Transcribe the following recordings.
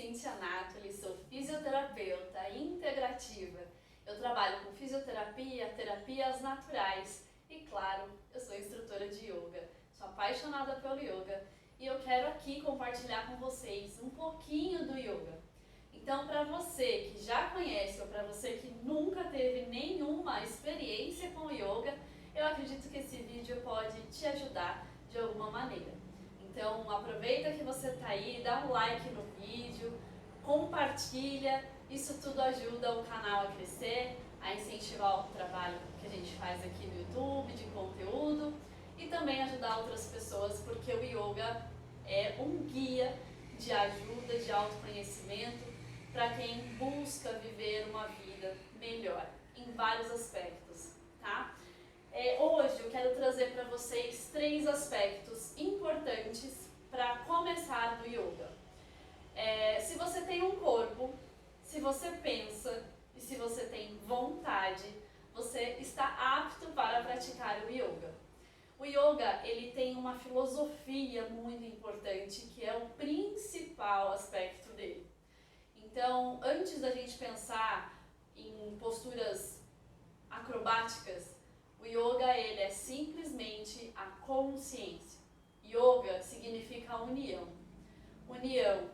Cíntia Natoli, sou fisioterapeuta integrativa. Eu trabalho com fisioterapia, terapias naturais e, claro, eu sou instrutora de yoga. Sou apaixonada pelo yoga e eu quero aqui compartilhar com vocês um pouquinho do yoga. Então, para você que já conhece ou para você que nunca teve nenhuma experiência com o yoga, eu acredito que esse vídeo pode te ajudar de alguma maneira. Então aproveita que você está aí, dá um like no vídeo, compartilha, isso tudo ajuda o canal a crescer, a incentivar o trabalho que a gente faz aqui no YouTube, de conteúdo, e também ajudar outras pessoas, porque o yoga é um guia de ajuda, de autoconhecimento, para quem busca viver uma vida melhor, em vários aspectos, tá? Hoje eu quero trazer para vocês 3 aspectos importantes para começar no yoga. Se você tem um corpo, se você pensa e se você tem vontade, você está apto para praticar o yoga. O yoga, ele tem uma filosofia muito importante, que é o principal aspecto dele. Então, antes da gente pensar em posturas acrobáticas, o yoga, ele é simplesmente a consciência. Yoga significa união. União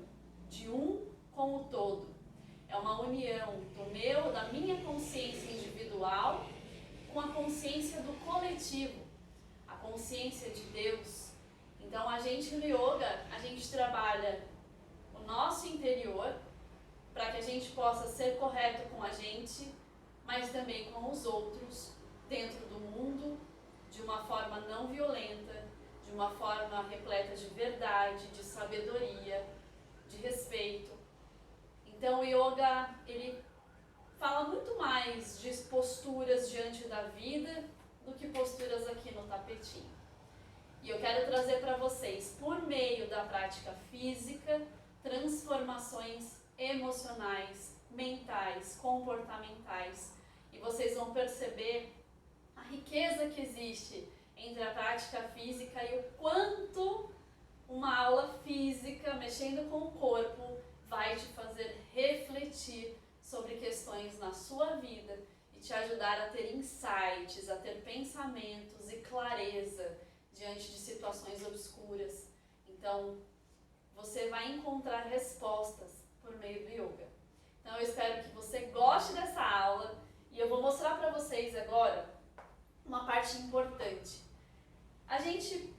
de um com o todo. É uma união da minha consciência individual com a consciência do coletivo, a consciência de Deus. Então a gente no yoga, a gente trabalha o nosso interior para que a gente possa ser correto com a gente, mas também com os outros, dentro do mundo, de uma forma não violenta, de uma forma repleta de verdade, de sabedoria, de respeito. Então o yoga, ele fala muito mais de posturas diante da vida do que posturas aqui no tapetinho. E eu quero trazer para vocês, por meio da prática física, transformações emocionais, mentais, comportamentais. E vocês vão perceber a riqueza que existe entre a prática física e o quanto uma aula física, mexendo com o corpo, vai te fazer refletir sobre questões na sua vida e te ajudar a ter insights, a ter pensamentos e clareza diante de situações obscuras. Então, você vai encontrar respostas por meio do yoga. Então, eu espero que você goste dessa aula e eu vou mostrar para vocês agora uma parte importante. A gente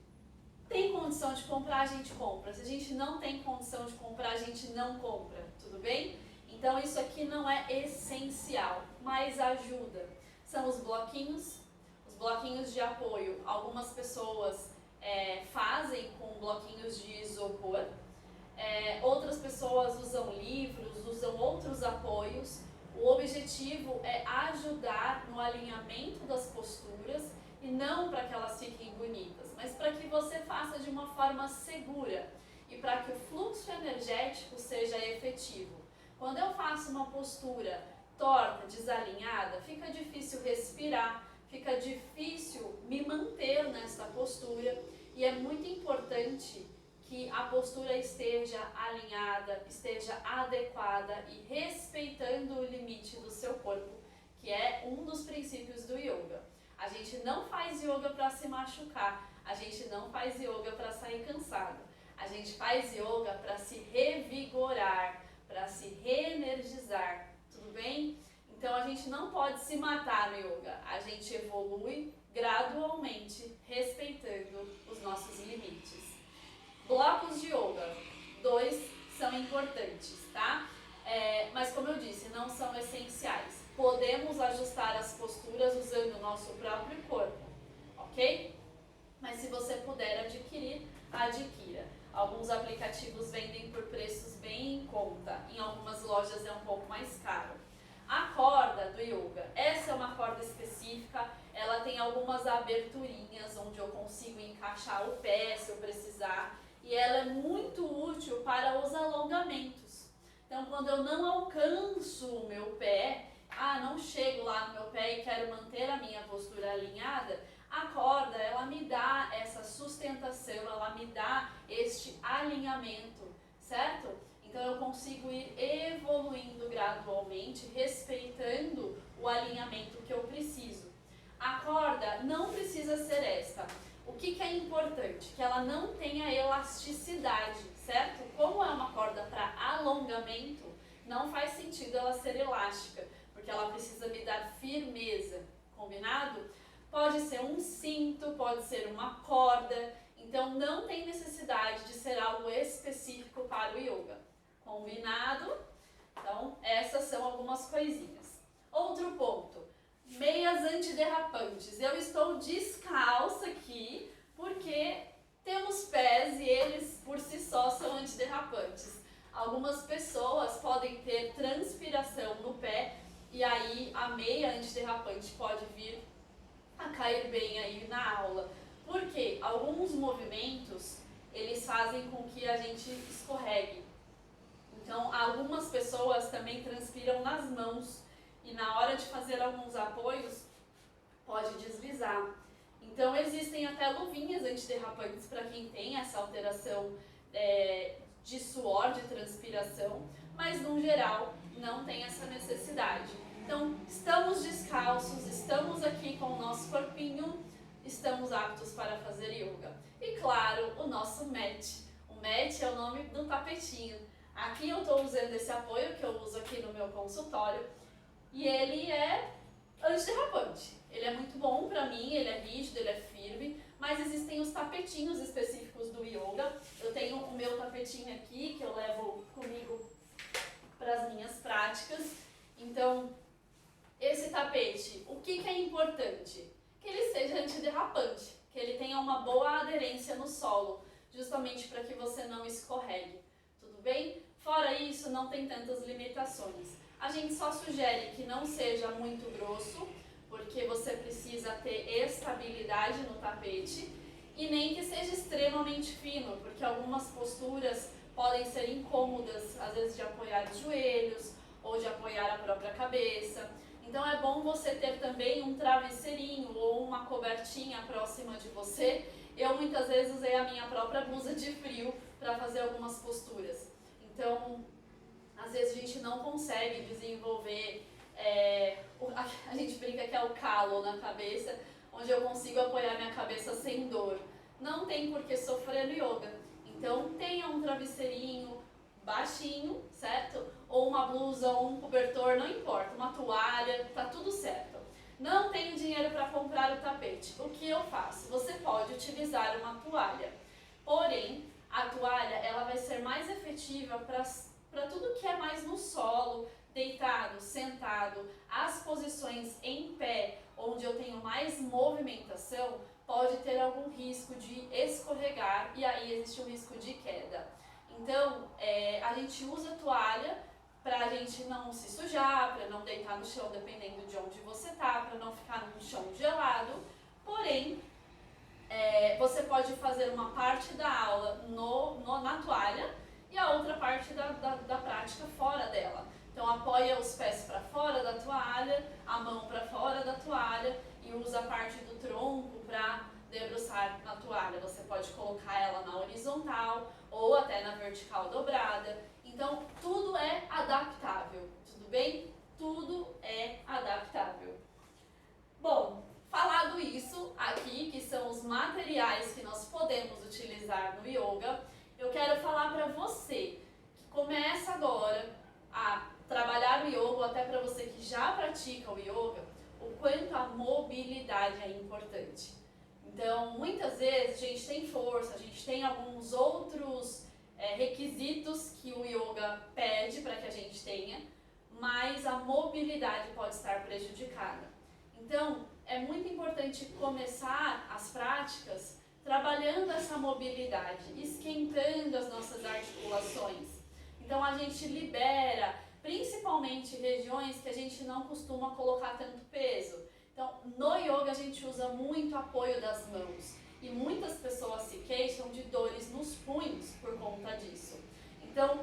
tem condição de comprar, a gente compra. Se a gente não tem condição de comprar, a gente não compra, tudo bem? Então isso aqui não é essencial, mas ajuda. São os bloquinhos de apoio. Algumas pessoas fazem com bloquinhos de isopor, outras pessoas usam livros, usam outros apoios. O objetivo é ajudar no alinhamento das posturas e não para que elas fiquem bonitas, mas para que você faça de uma forma segura e para que o fluxo energético seja efetivo. Quando eu faço uma postura torta, desalinhada, fica difícil respirar, fica difícil me manter nessa postura e é muito importante que a postura esteja alinhada, esteja adequada e respeitando o limite do seu corpo, que é um dos princípios do yoga. A gente não faz yoga para se machucar, a gente não faz yoga para sair cansado, a gente faz yoga para se revigorar, para se reenergizar, tudo bem? Então a gente não pode se matar no yoga, a gente evolui gradualmente, respeitando os nossos limites. Blocos de yoga, 2 são importantes, tá? Mas como eu disse, não são essenciais. Podemos ajustar as posturas usando o nosso próprio corpo, ok? Mas se você puder adquirir, adquira. Alguns aplicativos vendem por preços bem em conta, em algumas lojas é um pouco mais caro. A corda do yoga, essa é uma corda específica, ela tem algumas aberturinhas onde eu consigo encaixar o pé se eu precisar, e ela é muito útil para os alongamentos. Então, quando eu não alcanço o meu pé, não chego lá no meu pé e quero manter a minha postura alinhada, a corda, ela me dá essa sustentação, ela me dá este alinhamento, certo? Então eu consigo ir evoluindo gradualmente, respeitando o alinhamento que eu preciso. A corda não precisa ser esta. O que é importante? Que ela não tenha elasticidade, certo? Como é uma corda para alongamento, não faz sentido ela ser elástica, porque ela precisa me dar firmeza, combinado? Pode ser um cinto, pode ser uma corda, então não tem necessidade de ser algo específico para o yoga, combinado? Então essas são algumas coisinhas. Outro ponto, meias antiderrapantes. Eu estou descalça aqui porque temos pés e eles por si só são antiderrapantes. Algumas pessoas podem ter transpiração no pé e aí a meia antiderrapante pode vir a cair bem aí na aula. Porque alguns movimentos eles fazem com que a gente escorregue. Então algumas pessoas também transpiram nas mãos e na hora de fazer alguns apoios pode deslizar. Então existem até luvinhas antiderrapantes para quem tem essa alteração de suor, de transpiração, mas no geral não tem essa necessidade. Então estamos descalços, estamos aqui com o nosso corpinho, estamos aptos para fazer yoga. E claro, o nosso mat. O mat é o nome do tapetinho. Aqui eu estou usando esse apoio que eu uso aqui no meu consultório e ele é antiderrapante. Ele é muito bom para mim, ele é rígido, ele é firme, mas existem os tapetinhos específicos do yoga. Eu tenho o meu tapetinho aqui que eu levo comigo para as minhas práticas. Então, esse tapete, o que é importante? Que ele seja antiderrapante, que ele tenha uma boa aderência no solo, justamente para que você não escorregue. Tudo bem? Fora isso, não tem tantas limitações. A gente só sugere que não seja muito grosso, porque você precisa ter estabilidade no tapete, e nem que seja extremamente fino, porque algumas posturas podem ser incômodas, às vezes de apoiar os joelhos ou de apoiar a própria cabeça. Então é bom você ter também um travesseirinho ou uma cobertinha próxima de você. Eu muitas vezes usei a minha própria blusa de frio para fazer algumas posturas. Então, às vezes a gente não consegue desenvolver, a gente brinca que é o calo na cabeça, onde eu consigo apoiar minha cabeça sem dor. Não tem por que sofrer no yoga. Então tenha um travesseirinho baixinho, certo? Ou uma blusa, ou um cobertor, não importa, uma toalha, tá tudo certo. Não tenho dinheiro para comprar o tapete. O que eu faço? Você pode utilizar uma toalha, porém a toalha ela vai ser mais efetiva para tudo que é mais no solo, deitado, sentado, as posições em pé, onde eu tenho mais movimentação, pode ter algum risco de escorregar e aí existe o risco de queda. Então, a gente usa toalha para a gente não se sujar, para não deitar no chão dependendo de onde você tá, para não ficar no chão gelado. Porém, você pode fazer uma parte da aula na toalha e a outra parte da prática fora dela. Então apoia os pés para fora da toalha, a mão para fora da toalha e usa a parte do tronco para debruçar na toalha. Você pode colocar ela na horizontal ou até na vertical dobrada. Então tudo é adaptável, tudo bem? Tudo é adaptável. Bom, falado isso aqui, que são os materiais que nós podemos utilizar no yoga, eu quero falar para você que começa agora a trabalhar o yoga, ou até para você que já pratica o yoga, o quanto a mobilidade é importante. Então, muitas vezes a gente tem força, a gente tem alguns outros requisitos que o yoga pede para que a gente tenha, mas a mobilidade pode estar prejudicada. Então, é muito importante começar as práticas trabalhando essa mobilidade, esquentando as nossas articulações. Então a gente libera, principalmente regiões que a gente não costuma colocar tanto peso. Então no yoga a gente usa muito apoio das mãos e muitas pessoas se queixam de dores nos punhos por conta disso. Então,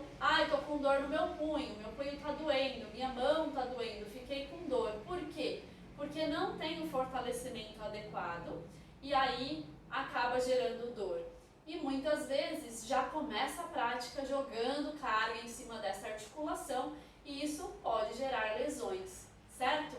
tô com dor no meu punho tá doendo, minha mão tá doendo, fiquei com dor. Por quê? Porque não tem um fortalecimento adequado e aí acaba gerando dor. e muitas vezes já começa a prática jogando carga em cima dessa articulação e isso pode gerar lesões, certo?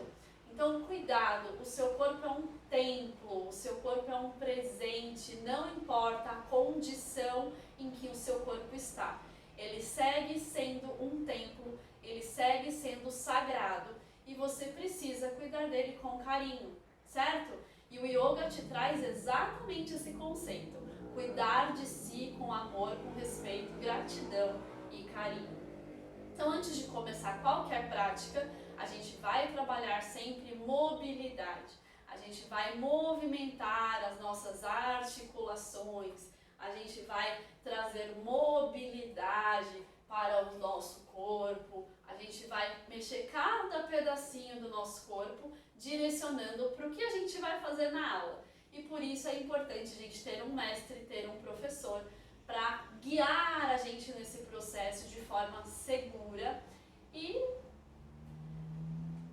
Então, cuidado, o seu corpo é um templo, o seu corpo é um presente, não importa a condição em que o seu corpo está. Ele segue sendo um templo, ele segue sendo sagrado e você precisa cuidar dele com carinho, certo? E o yoga te traz exatamente esse conceito, cuidar de si com amor, com respeito, gratidão e carinho. Então, antes de começar qualquer prática, a gente vai trabalhar sempre mobilidade. A gente vai movimentar as nossas articulações, a gente vai trazer mobilidade para o nosso corpo, a gente vai mexer cada pedacinho do nosso corpo, direcionando para o que a gente vai fazer na aula. E por isso é importante a gente ter um mestre, ter um professor, para guiar a gente nesse processo de forma segura e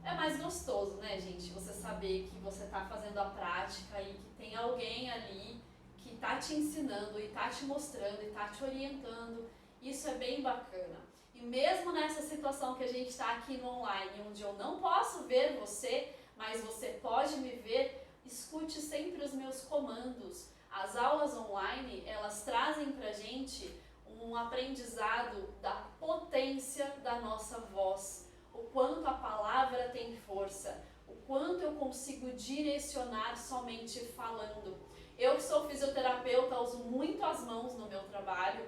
é mais gostoso, né, gente? Você saber que você está fazendo a prática e que tem alguém ali que está te ensinando e está te mostrando e está te orientando. Isso é bem bacana. E mesmo nessa situação que a gente está aqui no online, onde eu não posso ver você, mas você pode me ver, escute sempre os meus comandos. As aulas online, elas trazem pra gente um aprendizado da potência da nossa voz, o quanto a palavra tem força, o quanto eu consigo direcionar somente falando. Eu que sou fisioterapeuta, uso muito as mãos no meu trabalho.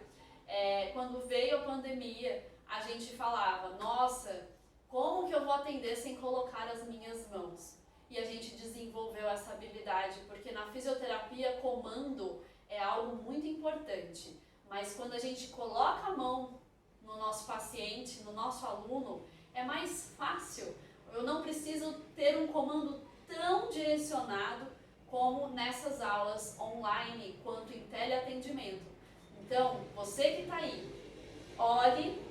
Quando veio a pandemia, a gente falava, nossa, como que eu vou atender sem colocar as minhas mãos? E a gente desenvolveu essa habilidade, porque na fisioterapia comando é algo muito importante, mas quando a gente coloca a mão no nosso paciente, no nosso aluno, é mais fácil. Eu não preciso ter um comando tão direcionado como nessas aulas online, quanto em teleatendimento. Então, você que está aí, olhe,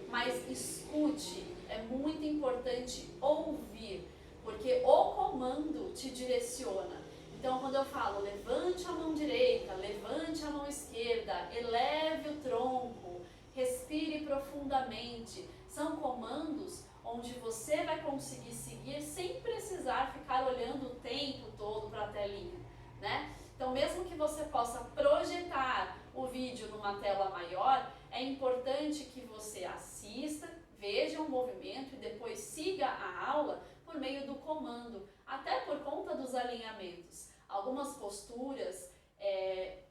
mas escute. É muito importante ouvir, porque o comando te direciona. Então, quando eu falo levante a mão direita, levante a mão esquerda, eleve o tronco, respire profundamente, são comandos onde você vai conseguir seguir sem precisar ficar olhando o tempo todo para a telinha, né? Então, mesmo que você possa projetar o vídeo numa tela maior, é importante que você assista, veja o movimento e depois siga a aula por meio do comando, até por conta dos alinhamentos. Algumas posturas,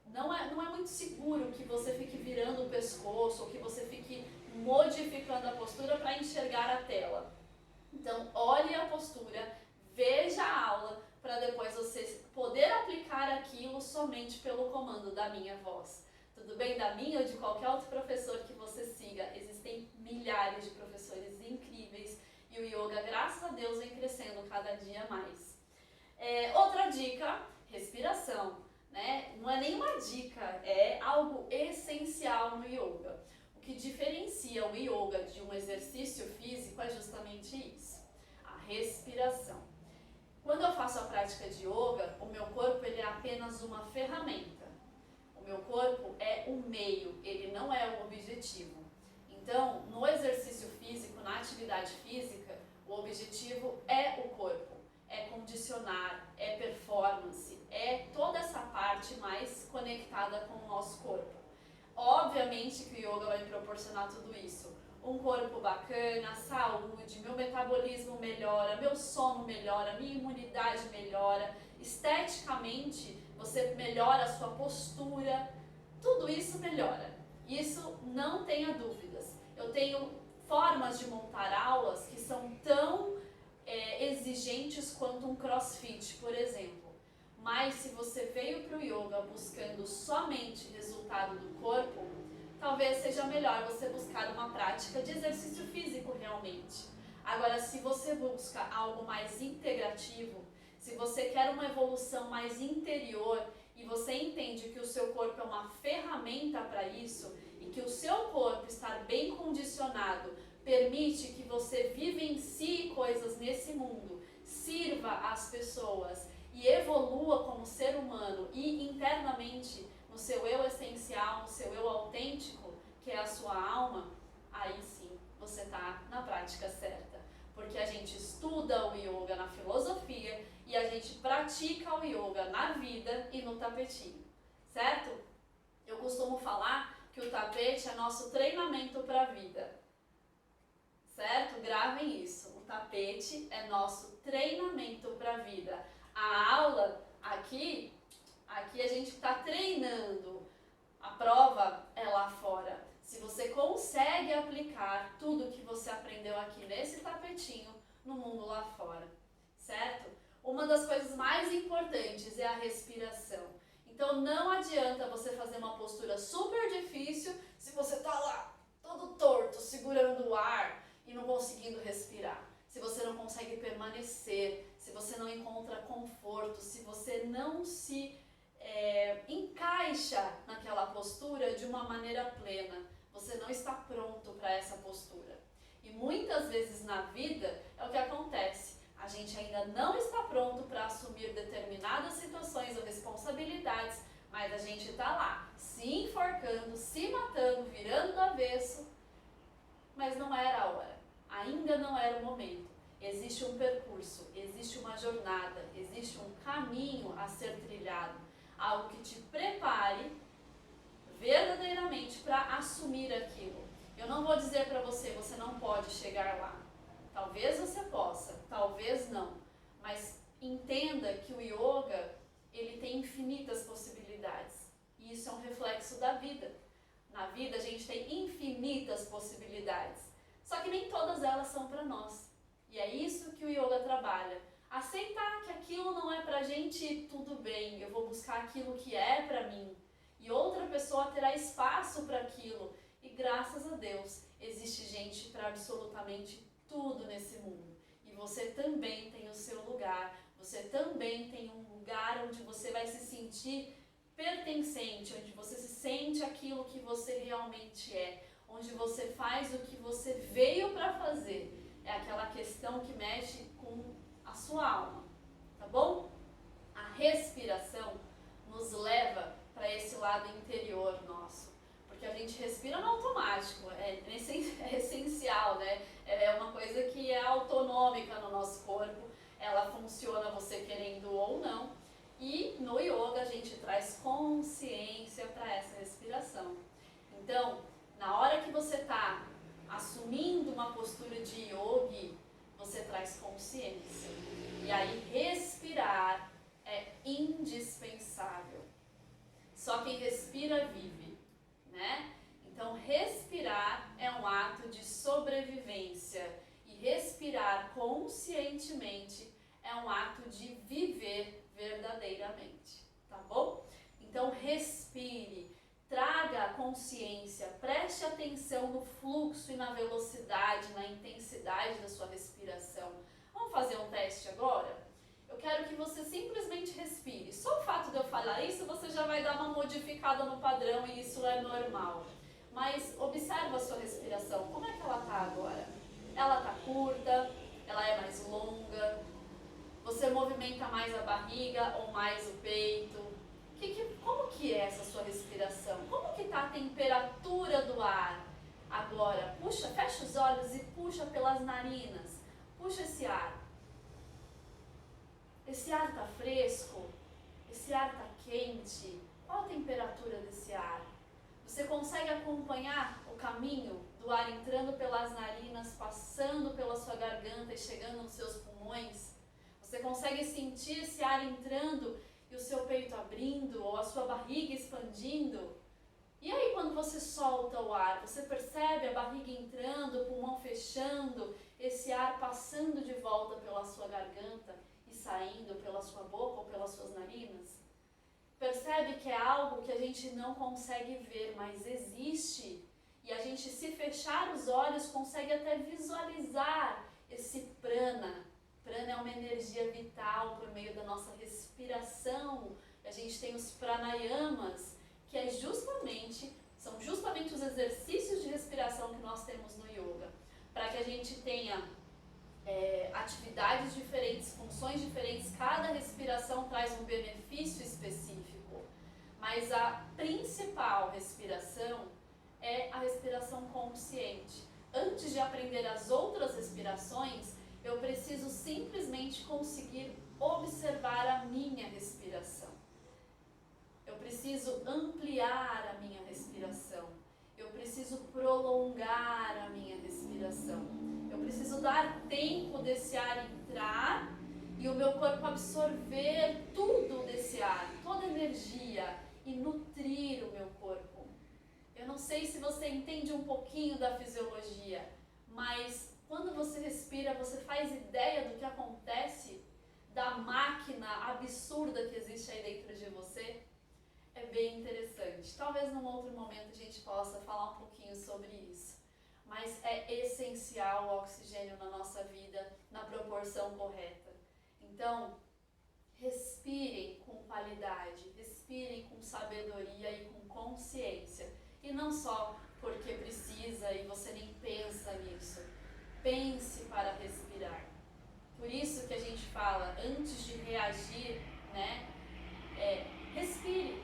não é muito seguro que você fique virando o pescoço ou que você fique modificando a postura para enxergar a tela. Então, olhe a postura, veja a aula, para depois você poder aplicar aquilo somente pelo comando da minha voz. Tudo bem? Da minha ou de qualquer outro professor que você siga. Existem milhares de professores incríveis e o yoga, graças a Deus, vem crescendo cada dia mais. Outra dica, respiração, né? Não é nenhuma dica, é algo essencial no yoga. O que diferencia o yoga de um exercício físico é justamente isso, a respiração. Quando eu faço a prática de yoga, o meu corpo ele é apenas uma ferramenta. O meu corpo é o meio, ele não é o objetivo. Então, no exercício físico, na atividade física, o objetivo é o corpo, é condicionar, é performance, é toda essa parte mais conectada com o nosso corpo. Obviamente que o yoga vai me proporcionar tudo isso. Um corpo bacana, saúde, meu metabolismo melhora, meu sono melhora, minha imunidade melhora, esteticamente você melhora a sua postura, tudo isso melhora. Isso não tenha dúvidas. Eu tenho formas de montar aulas que são tão exigentes quanto um crossfit, por exemplo. Mas se você veio para o yoga buscando somente resultado do corpo, talvez seja melhor você buscar uma prática de exercício físico realmente. Agora, se você busca algo mais integrativo, se você quer uma evolução mais interior e você entende que o seu corpo é uma ferramenta para isso e que o seu corpo estar bem condicionado permite que você vivencie coisas nesse mundo, sirva às pessoas e evolua como ser humano e internamente no no seu eu essencial, no seu eu autêntico, que é a sua alma, aí sim você está na prática certa. Porque a gente estuda o yoga na filosofia e a gente pratica o yoga na vida e no tapetinho, certo? Eu costumo falar que o tapete é nosso treinamento para a vida, certo? Gravem isso, o tapete é nosso treinamento para a vida. A aula aqui a gente está treinando, a prova é lá fora. Se você consegue aplicar tudo que você aprendeu aqui nesse tapetinho no mundo lá fora, certo? Uma das coisas mais importantes é a respiração. Então não adianta você fazer uma postura super difícil se você está lá todo torto, segurando o ar e não conseguindo respirar. Se você não consegue permanecer, se você não encontra conforto, se você não se encaixa naquela postura de uma maneira plena, você não está pronto para essa postura. E muitas vezes na vida é o que acontece. A gente ainda não está pronto para assumir determinadas situações ou responsabilidades, mas a gente está lá, se enforcando, se matando, virando do avesso, mas não era a hora, ainda não era o momento. Existe um percurso, existe uma jornada, existe um caminho a ser trilhado, algo que te prepare verdadeiramente para assumir aquilo. Eu não vou dizer para você, você não pode chegar lá. Talvez você possa, talvez não. Mas entenda que o yoga, ele tem infinitas possibilidades. E isso é um reflexo da vida. Na vida a gente tem infinitas possibilidades. Só que nem todas elas são para nós. E é isso que o yoga trabalha. Aceitar que aquilo não é pra gente, tudo bem, eu vou buscar aquilo que é pra mim. E outra pessoa terá espaço para aquilo. E graças a Deus, existe gente para absolutamente tudo nesse mundo. E você também tem o seu lugar. Você também tem um lugar onde você vai se sentir pertencente, onde você se sente aquilo que você realmente é, onde você faz o que você veio para fazer. É aquela questão que mexe com a sua alma, tá bom? A respiração nos leva para esse lado interior nosso, porque a gente respira no automático, é essencial, né? É uma coisa que é autonômica no nosso corpo, ela funciona você querendo ou não, e no yoga a gente traz consciência para essa respiração. Então, na hora que você está assumindo uma postura de yogi, você traz consciência. E aí respirar é indispensável. Só quem respira vive, né? Então respirar é um ato de sobrevivência. E respirar conscientemente é um ato de viver verdadeiramente, tá bom? Então respire. Traga a consciência, preste atenção no fluxo e na velocidade, na intensidade da sua respiração. Vamos fazer um teste agora? Eu quero que você simplesmente respire. Só o fato de eu falar isso, você já vai dar uma modificada no padrão e isso é normal. Mas observa a sua respiração. Como é que ela está agora? Ela está curta? Ela é mais longa? Você movimenta mais a barriga ou mais o peito? Como que é essa sua respiração? Como que está a temperatura do ar? Agora, puxa, fecha os olhos e puxa pelas narinas. Puxa esse ar. Esse ar está fresco? Esse ar está quente? Qual a temperatura desse ar? Você consegue acompanhar o caminho do ar entrando pelas narinas, passando pela sua garganta e chegando nos seus pulmões? Você consegue sentir esse ar entrando e o seu peito abrindo, ou a sua barriga expandindo? E aí quando você solta o ar, você percebe a barriga entrando, o pulmão fechando, esse ar passando de volta pela sua garganta e saindo pela sua boca ou pelas suas narinas? Percebe que é algo que a gente não consegue ver, mas existe. E a gente, se fechar os olhos, consegue até visualizar esse prana. Prana é uma energia vital por meio da nossa respiração. A gente tem os pranayamas, que são justamente os exercícios de respiração que nós temos no yoga, para que a gente tenha atividades diferentes, funções diferentes, cada respiração traz um benefício específico. mas a principal respiração é a respiração consciente. Antes de aprender as outras respirações, eu preciso simplesmente conseguir observar a minha respiração. Eu preciso ampliar a minha respiração. Eu preciso prolongar a minha respiração. Eu preciso dar tempo desse ar entrar e o meu corpo absorver tudo desse ar, toda a energia e nutrir o meu corpo. Eu não sei se você entende um pouquinho da fisiologia, mas quando você respira, você faz ideia do que acontece, da máquina absurda que existe aí dentro de você? É bem interessante. Talvez num outro momento a gente possa falar um pouquinho sobre isso. Mas é essencial o oxigênio na nossa vida, na proporção correta. Então, respirem com qualidade, respirem com sabedoria e com consciência. E não só porque precisa e você nem pensa nisso. Pense para respirar. Por isso que a gente fala, antes de reagir, né, respire.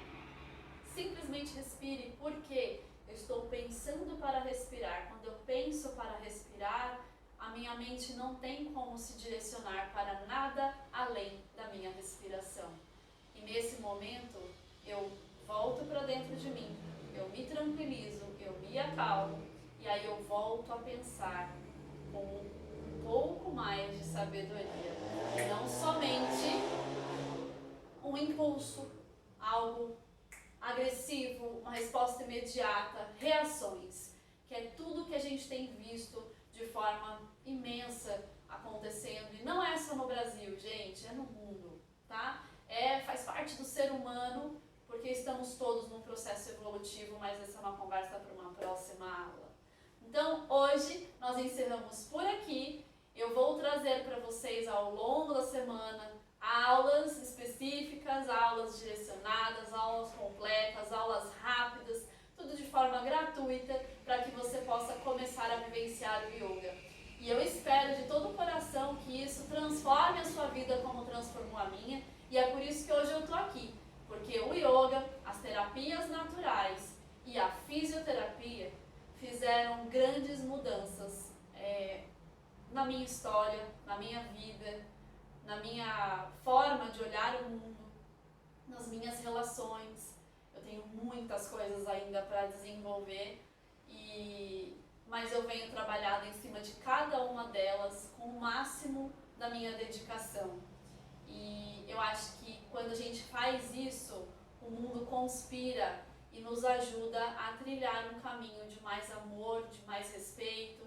Simplesmente respire, porque eu estou pensando para respirar. Quando eu penso para respirar, a minha mente não tem como se direcionar para nada além da minha respiração. E nesse momento, eu volto para dentro de mim, eu me tranquilizo, eu me acalmo, e aí eu volto a pensar com um pouco mais de sabedoria. E não somente um impulso, algo agressivo, uma resposta imediata, reações, que é tudo que a gente tem visto de forma imensa acontecendo, e não é só no Brasil, gente, é no mundo, tá? Faz parte do ser humano, porque estamos todos num processo evolutivo, mas essa é uma conversa para uma próxima aula. Então, hoje nós encerramos por aqui. Eu vou trazer para vocês ao longo da semana aulas específicas, aulas direcionadas, aulas completas, aulas rápidas, tudo de forma gratuita para que você possa começar a vivenciar o yoga. E eu espero de todo o coração que isso transforme a sua vida como transformou a minha, e é por isso que hoje eu estou aqui, porque o yoga, as terapias naturais e a fisioterapia fizeram grandes mudanças na minha história, na minha vida, na minha forma de olhar o mundo, nas minhas relações. Eu tenho muitas coisas ainda para desenvolver, mas eu venho trabalhando em cima de cada uma delas com o máximo da minha dedicação. E eu acho que quando a gente faz isso, o mundo conspira e nos ajuda a trilhar um caminho de mais amor, de mais respeito,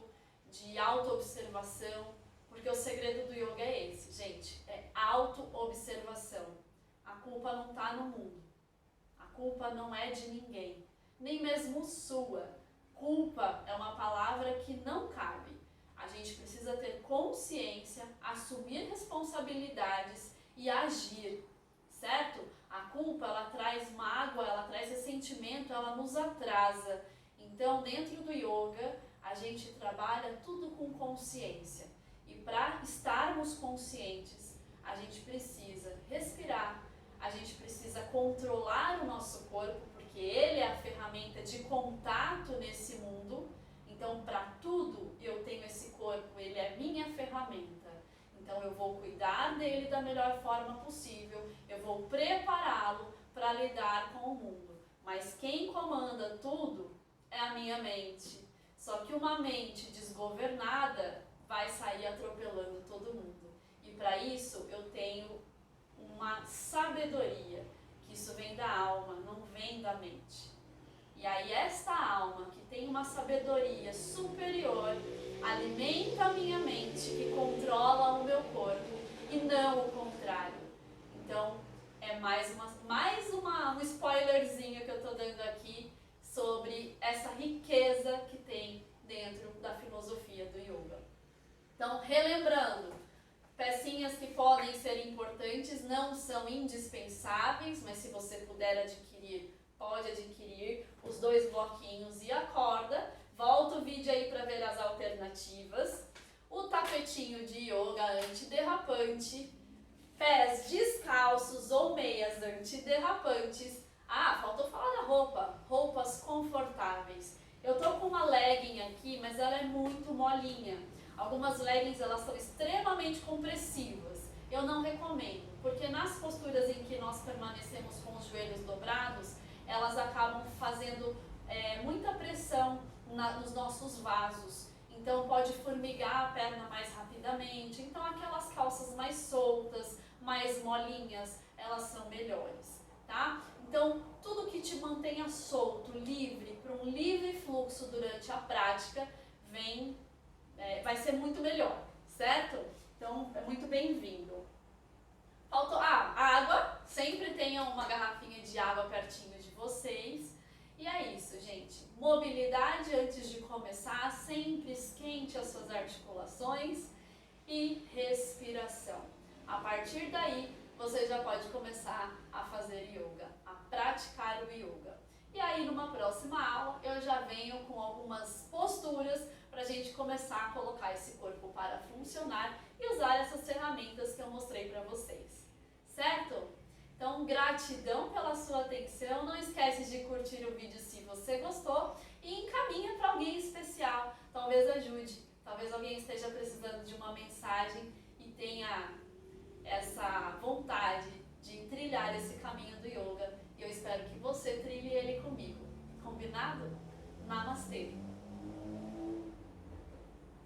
de autoobservação. Porque o segredo do yoga é esse, gente, é autoobservação. A culpa não está no mundo, a culpa não é de ninguém, nem mesmo sua. Culpa é uma palavra que não cabe. A gente precisa ter consciência, assumir responsabilidades e agir, certo? A culpa, ela traz mágoa, ela traz ressentimento, ela nos atrasa. Então, dentro do yoga, a gente trabalha tudo com consciência. E para estarmos conscientes, a gente precisa respirar, a gente precisa controlar o nosso corpo, porque ele é a ferramenta de contato nesse mundo. Então, para tudo, eu tenho esse corpo, ele é minha ferramenta. Então, eu vou cuidar dele da melhor forma possível, eu vou prepará-lo para lidar com o mundo. Mas quem comanda tudo é a minha mente. Só que uma mente desgovernada vai sair atropelando todo mundo. E para isso eu tenho uma sabedoria, que isso vem da alma, não vem da mente. E aí esta alma, que tem uma sabedoria superior, alimenta a minha mente, que controla o meu corpo, e não o contrário. Então, é mais um spoilerzinho que eu estou dando aqui sobre essa riqueza que tem dentro da filosofia do yoga. Então, relembrando, pecinhas que podem ser importantes, não são indispensáveis, mas se você puder adquirir, pode adquirir os 2 bloquinhos e a corda. Volta o vídeo aí para ver as alternativas. O tapetinho de yoga antiderrapante, pés descalços ou meias antiderrapantes, Ah, faltou falar da roupa. Roupas confortáveis. Eu tô com uma legging aqui, mas ela é muito molinha. Algumas leggings elas são extremamente compressivas. Eu não recomendo, porque nas posturas em que nós permanecemos com os joelhos dobrados, elas acabam fazendo muita pressão nos nossos vasos. Então pode formigar a perna mais rapidamente. Então aquelas calças mais soltas, mais molinhas, elas são melhores, tá? Então tudo que te mantenha solto, livre, para um livre fluxo durante a prática, vai ser muito melhor, certo? Então é muito bem-vindo. Faltou água, sempre tenham uma garrafinha de água pertinho de vocês. E é isso, gente. Mobilidade antes de começar, sempre esquente as suas articulações e respiração. A partir daí, você já pode começar a fazer yoga, a praticar o yoga. E aí, numa próxima aula, eu já venho com algumas posturas para a gente começar a colocar esse corpo para funcionar e usar essas ferramentas que eu mostrei para vocês. Certo? Então, gratidão pela sua atenção. Não esquece de curtir o vídeo se você gostou e encaminha para alguém especial. Talvez ajude. Talvez alguém esteja precisando de uma mensagem e tenha essa vontade de trilhar esse caminho do yoga. E eu espero que você trilhe ele comigo. Combinado? Namastê!